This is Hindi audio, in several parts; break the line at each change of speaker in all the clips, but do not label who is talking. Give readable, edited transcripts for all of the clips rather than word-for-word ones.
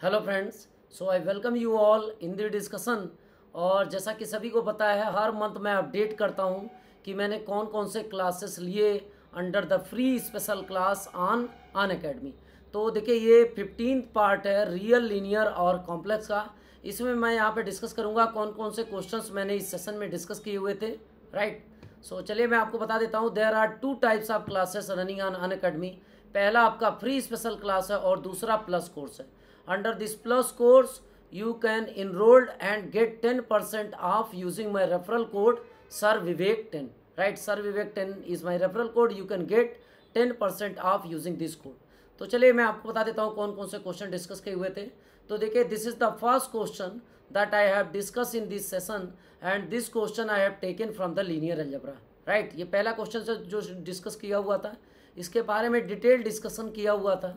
Hello friends, so I welcome you all in the discussion. और जैसा कि सभी को पता है, हर मंथ मैं अपडेट करता हूं कि मैंने कौन कौन से क्लासेस लिए under the free special class on Unacademy. तो देखिए, ये 15th पार्ट है रियल, लीनियर और कॉम्प्लेक्स का। इसमें मैं यहाँ पे डिस्कस करूँगा कौन कौन से क्वेश्चंस मैंने इस सेशन में डिस्कस किए हुए थे। राइट, सो चलिए मैं आपको बता देता हूँ। There are two types of classes running on Unacademy. पहला आपका फ्री स्पेशल क्लास है और दूसरा प्लस कोर्स है। Under this plus course, you can enroll and get 10% off using my referral code SirVivek10. Right, SirVivek10 is my referral code. You can get 10% off using this code. तो चलिए मैं आपको बता देता हूँ कौन कौन से क्वेश्चन डिस्कस किए हुए थे। तो देखिए, this is the first question that I have discuss in this session and this question I have taken from the linear algebra. Right, ये पहला क्वेश्चन से जो डिस्कस किया हुआ था, इसके बारे में डिटेल डिस्कशन किया हुआ था।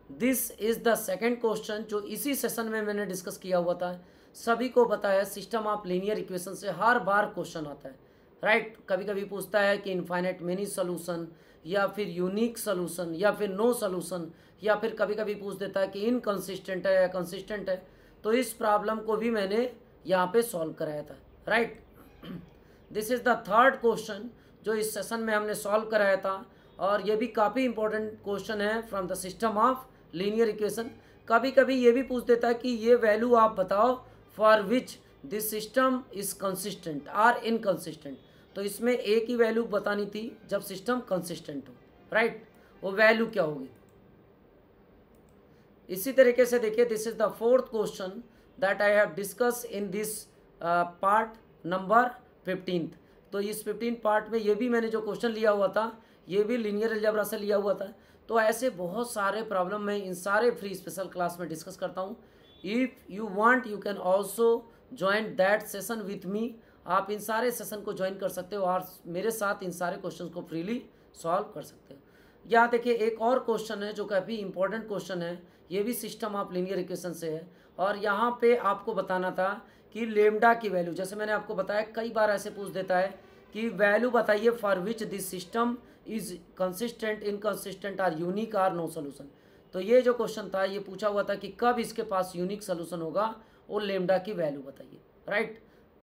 This is the second question जो इसी सेशन में मैंने डिस्कस किया हुआ था। सभी को पता है सिस्टम ऑफ लीनियर इक्वेशन से हर बार क्वेश्चन आता है। राइट, कभी कभी पूछता है कि इनफाइनाइट मेनी सोल्यूशन, या फिर यूनिक सोल्यूशन, या फिर नो सोल्यूशन, या फिर कभी कभी पूछ देता है कि इनकंसिस्टेंट है या कंसिस्टेंट है। तो इस प्रॉब्लम को भी मैंने यहाँ पे सॉल्व कराया था। Right, this is the third question जो इस सेशन में हमने सॉल्व कराया था, और ये भी काफ़ी इंपॉर्टेंट क्वेश्चन है from the system of linear equation. कभी कभी ये भी पूछ देता है कि ये वैल्यू आप बताओ for which this system is consistent or inconsistent. तो इसमें एक ही वैल्यू बतानी थी जब सिस्टम कंसिस्टेंट हो। राइट, वो वैल्यू क्या होगी। इसी तरीके से देखिए, this is the fourth question that I have discuss in this part number 15। तो इस 15 पार्ट में ये भी मैंने जो क्वेश्चन लिया हुआ था, ये भी लीनियर अलजेब्रा से लिया हुआ था। तो ऐसे बहुत सारे प्रॉब्लम मैं इन सारे फ्री स्पेशल क्लास में डिस्कस करता हूँ। If you want you can also join that session with me. आप इन सारे सेशन को ज्वाइन कर सकते हो और मेरे साथ इन सारे क्वेश्चन को फ्रीली सॉल्व कर सकते हो। यहाँ देखिए, एक और क्वेश्चन है जो काफ़ी इंपॉर्टेंट क्वेश्चन है। ये भी सिस्टम ऑफ लीनियर इक्वेशन से है, और यहाँ पे आपको बताना था कि लेमडा की वैल्यू, जैसे मैंने आपको बताया कई बार ऐसे पूछ देता है कि वैल्यू बताइए for which this system is consistent, inconsistent और यूनिक आर नो सोल्यूशन। तो ये जो क्वेश्चन था, ये पूछा हुआ था कि कब इसके पास यूनिक सोल्यूशन होगा और लेमडा की वैल्यू बताइए। राइट,